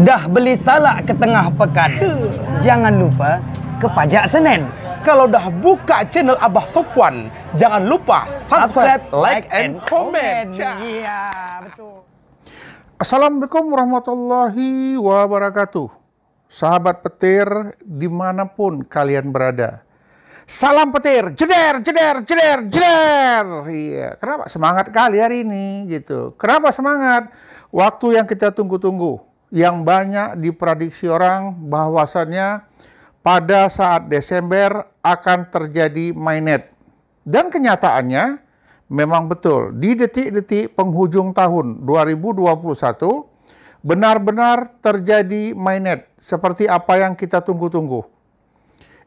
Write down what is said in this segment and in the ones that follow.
Dah beli salak ke tengah pekan, jangan lupa ke Pajak Senen. Kalau dah buka channel Abah Sopwan, jangan lupa subscribe, like, and comment. Iya, betul. Assalamualaikum warahmatullahi wabarakatuh. Sahabat petir dimanapun kalian berada. Salam petir, jeder, jeder, jeder, jeder. Iya, kenapa semangat kali hari ini gitu? Kenapa semangat? Waktu yang kita tunggu-tunggu, yang banyak diprediksi orang bahwasannya pada saat Desember akan terjadi mainnet. Dan kenyataannya memang betul, di detik-detik penghujung tahun 2021 benar-benar terjadi mainnet seperti apa yang kita tunggu-tunggu.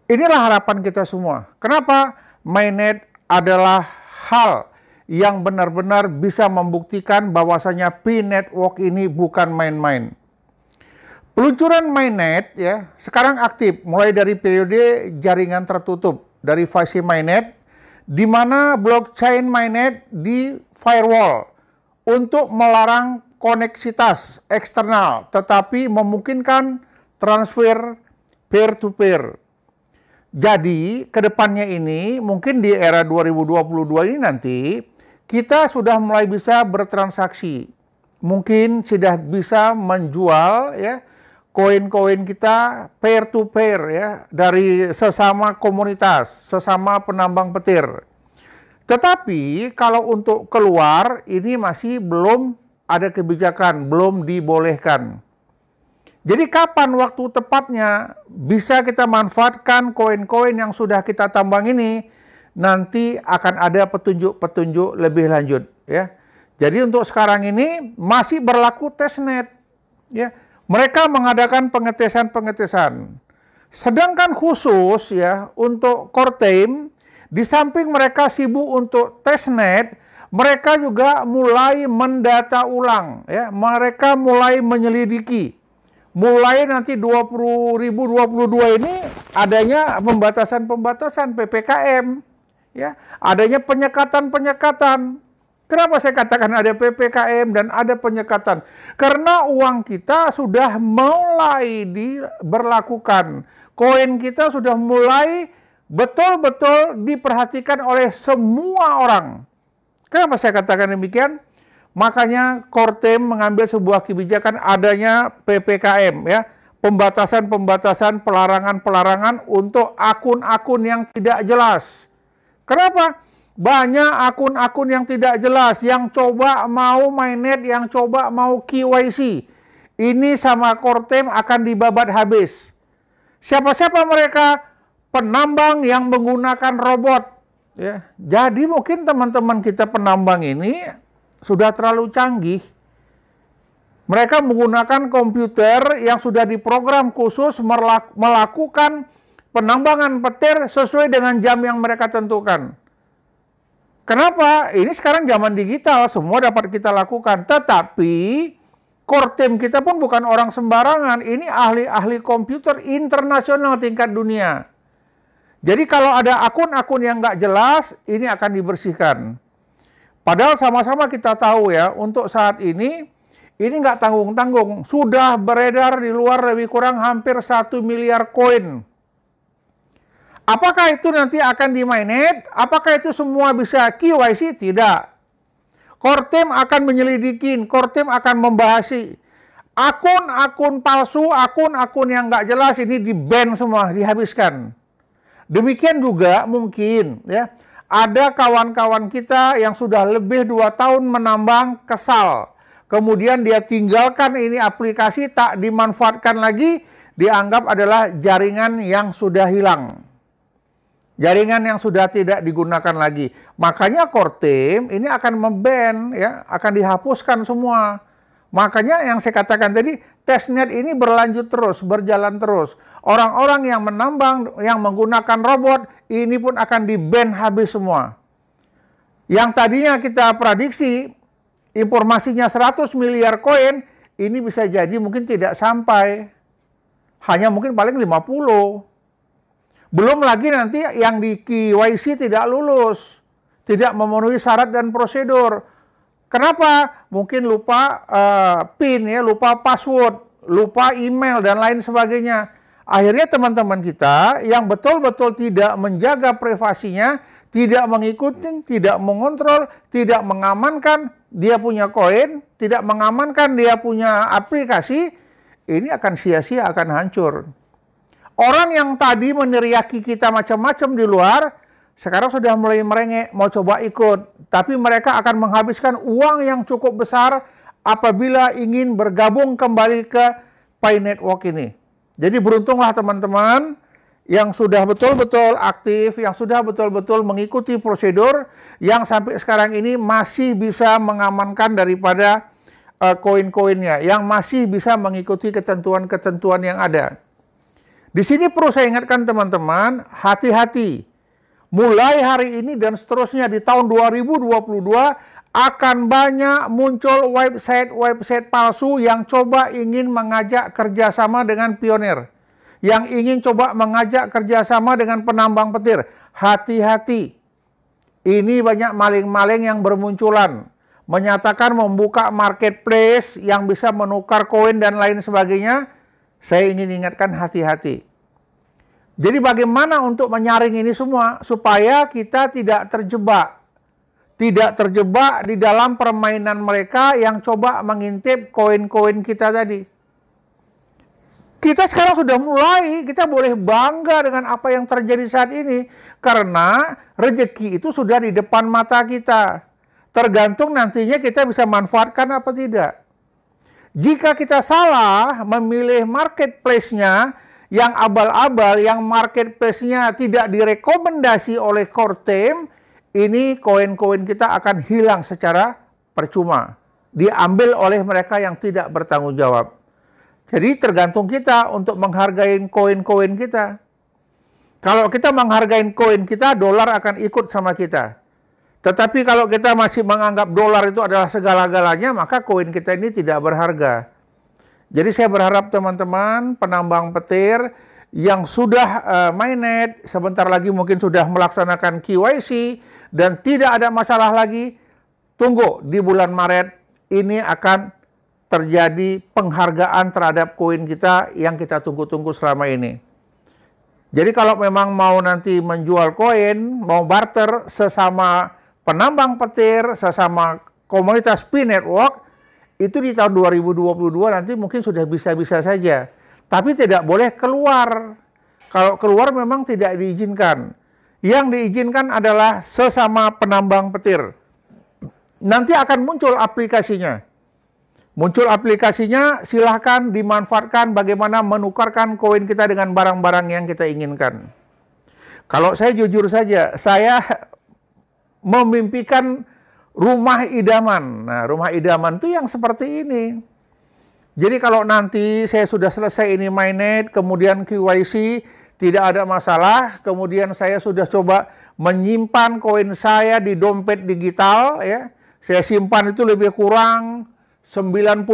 Inilah harapan kita semua. Kenapa? Mainnet adalah hal yang benar-benar bisa membuktikan bahwasanya P-Network ini bukan main-main. Peluncuran mainnet ya sekarang aktif mulai dari periode jaringan tertutup dari fase mainnet, di mana blockchain mainnet di firewall untuk melarang koneksitas eksternal tetapi memungkinkan transfer peer-to-peer. Jadi kedepannya ini mungkin di era 2022 ini nanti kita sudah mulai bisa bertransaksi, mungkin sudah bisa menjual ya koin-koin kita peer to peer ya dari sesama komunitas, sesama penambang petir. Tetapi kalau untuk keluar ini masih belum ada kebijakan, belum dibolehkan. Jadi kapan waktu tepatnya bisa kita manfaatkan koin-koin yang sudah kita tambang ini? Nanti akan ada petunjuk-petunjuk lebih lanjut ya. Jadi untuk sekarang ini masih berlaku testnet ya. Mereka mengadakan pengetesan-pengetesan. Sedangkan khusus ya untuk core team, di samping mereka sibuk untuk testnet, mereka juga mulai mendata ulang ya. Mereka mulai menyelidiki. Mulai nanti 2022 ini adanya pembatasan-pembatasan PPKM ya. Adanya penyekatan-penyekatan. Kenapa saya katakan ada PPKM dan ada penyekatan? Karena uang kita sudah mulai diberlakukan. Koin kita sudah mulai betul-betul diperhatikan oleh semua orang. Kenapa saya katakan demikian? Makanya core team mengambil sebuah kebijakan adanya PPKM ya. Pembatasan-pembatasan, pelarangan-pelarangan untuk akun-akun yang tidak jelas. Kenapa? Banyak akun-akun yang tidak jelas, yang coba mau mainnet, yang coba mau KYC. Ini sama core team akan dibabat habis. Siapa-siapa mereka? Penambang yang menggunakan robot. Ya. Jadi mungkin teman-teman kita penambang ini sudah terlalu canggih. Mereka menggunakan komputer yang sudah diprogram khusus melakukan penambangan petir sesuai dengan jam yang mereka tentukan. Kenapa? Ini sekarang zaman digital, semua dapat kita lakukan. Tetapi core team kita pun bukan orang sembarangan. Ini ahli-ahli komputer internasional tingkat dunia. Jadi kalau ada akun-akun yang nggak jelas, ini akan dibersihkan. Padahal sama-sama kita tahu ya, untuk saat ini nggak tanggung-tanggung. Sudah beredar di luar lebih kurang hampir 1 miliar koin. Apakah itu nanti akan di-mainnet? Apakah itu semua bisa KYC? Tidak. Core team akan menyelidikin, core team akan membahasi. Akun-akun palsu, akun-akun yang nggak jelas ini di-ban semua, dihabiskan. Demikian juga mungkin ya, ada kawan-kawan kita yang sudah lebih 2 tahun menambang kesal. Kemudian dia tinggalkan ini aplikasi, tak dimanfaatkan lagi, dianggap adalah jaringan yang sudah hilang. Jaringan yang sudah tidak digunakan lagi. Makanya core team ini akan memban ya, akan dihapuskan semua. Makanya yang saya katakan tadi, testnet ini berlanjut terus, berjalan terus. Orang-orang yang menambang, yang menggunakan robot, ini pun akan di-ban habis semua. Yang tadinya kita prediksi, informasinya 100 miliar koin, ini bisa jadi mungkin tidak sampai. Hanya mungkin paling 50. Belum lagi nanti yang di KYC tidak lulus, tidak memenuhi syarat dan prosedur. Kenapa? Mungkin lupa PIN ya, lupa password, lupa email dan lain sebagainya. Akhirnya teman-teman kita yang betul-betul tidak menjaga privasinya, tidak mengikuti, tidak mengontrol, tidak mengamankan dia punya koin, tidak mengamankan dia punya aplikasi, ini akan sia-sia, akan hancur. Orang yang tadi meneriaki kita macam-macam di luar, sekarang sudah mulai merengek, mau coba ikut. Tapi mereka akan menghabiskan uang yang cukup besar apabila ingin bergabung kembali ke Pi Network ini. Jadi beruntunglah teman-teman yang sudah betul-betul aktif, yang sudah betul-betul mengikuti prosedur, yang sampai sekarang ini masih bisa mengamankan daripada koin-koinnya, yang masih bisa mengikuti ketentuan-ketentuan yang ada. Di sini perlu saya ingatkan teman-teman, hati-hati. Mulai hari ini dan seterusnya di tahun 2022 akan banyak muncul website palsu yang coba ingin mengajak kerjasama dengan pionir. Yang ingin coba mengajak kerjasama dengan penambang petir. Hati-hati. Ini banyak maling-maling yang bermunculan. Menyatakan membuka marketplace yang bisa menukar koin dan lain sebagainya. Saya ingin ingatkan hati-hati. Jadi bagaimana untuk menyaring ini semua supaya kita tidak terjebak. Tidak terjebak di dalam permainan mereka yang coba mengintip koin-koin kita tadi. Kita sekarang sudah mulai, kita boleh bangga dengan apa yang terjadi saat ini. Karena rezeki itu sudah di depan mata kita. Tergantung nantinya kita bisa manfaatkan apa tidak. Jika kita salah memilih marketplace-nya yang abal-abal, yang marketplace-nya tidak direkomendasi oleh core team, ini koin-koin kita akan hilang secara percuma. Diambil oleh mereka yang tidak bertanggung jawab. Jadi tergantung kita untuk menghargai koin-koin kita. Kalau kita menghargai koin kita, dolar akan ikut sama kita. Tetapi kalau kita masih menganggap dolar itu adalah segala-galanya, maka koin kita ini tidak berharga. Jadi saya berharap teman-teman penambang petir yang sudah mainnet, sebentar lagi mungkin sudah melaksanakan KYC, dan tidak ada masalah lagi, tunggu di bulan Maret ini akan terjadi penghargaan terhadap koin kita yang kita tunggu-tunggu selama ini. Jadi kalau memang mau nanti menjual koin, mau barter sesama penambang petir, sesama komunitas Pi Network, itu di tahun 2022 nanti mungkin sudah bisa-bisa saja. Tapi tidak boleh keluar. Kalau keluar memang tidak diizinkan. Yang diizinkan adalah sesama penambang petir. Nanti akan muncul aplikasinya. Muncul aplikasinya, silahkan dimanfaatkan bagaimana menukarkan koin kita dengan barang-barang yang kita inginkan. Kalau saya jujur saja, saya memimpikan rumah idaman. Nah, rumah idaman itu yang seperti ini. Jadi kalau nanti saya sudah selesai ini mainnet, kemudian KYC, tidak ada masalah, kemudian saya sudah coba menyimpan koin saya di dompet digital, ya. Saya simpan itu lebih kurang 90%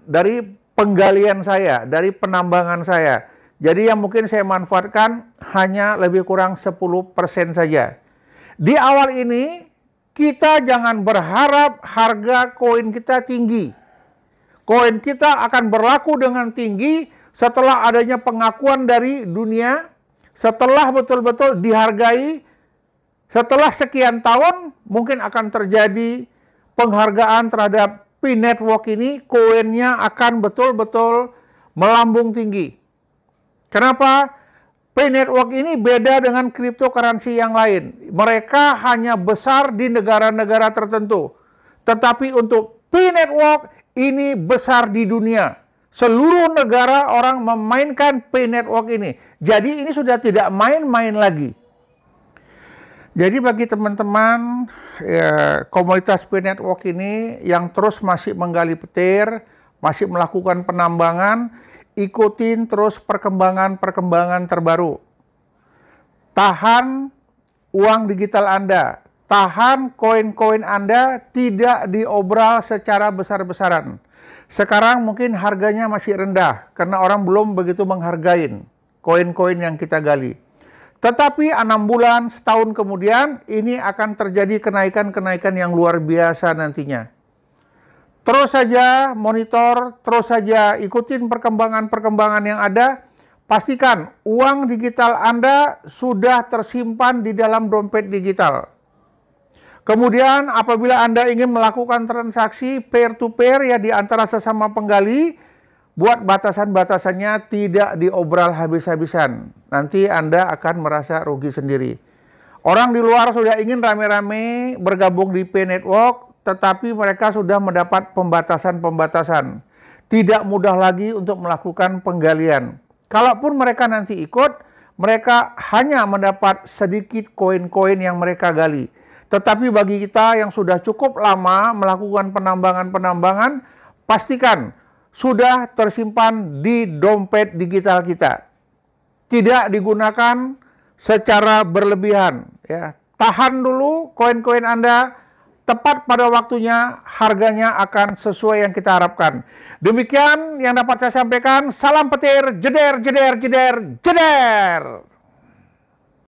dari penggalian saya, dari penambangan saya. Jadi yang mungkin saya manfaatkan hanya lebih kurang 10% saja. Di awal ini, kita jangan berharap harga koin kita tinggi. Koin kita akan berlaku dengan tinggi setelah adanya pengakuan dari dunia, setelah betul-betul dihargai, setelah sekian tahun mungkin akan terjadi penghargaan terhadap Pi Network ini, koinnya akan betul-betul melambung tinggi. Kenapa? Pi Network ini beda dengan cryptocurrency yang lain. Mereka hanya besar di negara-negara tertentu. Tetapi untuk Pi Network ini besar di dunia. Seluruh negara orang memainkan Pi Network ini. Jadi ini sudah tidak main-main lagi. Jadi bagi teman-teman ya, komunitas Pi Network ini yang terus masih menggali petir, masih melakukan penambangan, ikutin terus perkembangan-perkembangan terbaru. Tahan uang digital Anda, tahan koin-koin Anda tidak diobral secara besar-besaran. Sekarang mungkin harganya masih rendah karena orang belum begitu menghargai koin-koin yang kita gali. Tetapi 6 bulan, setahun kemudian ini akan terjadi kenaikan-kenaikan yang luar biasa nantinya. Terus saja monitor, terus saja ikutin perkembangan-perkembangan yang ada. Pastikan uang digital Anda sudah tersimpan di dalam dompet digital. Kemudian apabila Anda ingin melakukan transaksi peer-to-peer ya di antara sesama penggali, buat batasan-batasannya tidak diobral habis-habisan. Nanti Anda akan merasa rugi sendiri. Orang di luar sudah ingin rame-rame bergabung di P-Network, tetapi mereka sudah mendapat pembatasan-pembatasan. Tidak mudah lagi untuk melakukan penggalian. Kalaupun mereka nanti ikut, mereka hanya mendapat sedikit koin-koin yang mereka gali. Tetapi bagi kita yang sudah cukup lama melakukan penambangan-penambangan, pastikan sudah tersimpan di dompet digital kita. Tidak digunakan secara berlebihan. Ya. Tahan dulu koin-koin Anda, tepat pada waktunya, harganya akan sesuai yang kita harapkan. Demikian yang dapat saya sampaikan. Salam petir, jeder, jeder, jeder, jeder.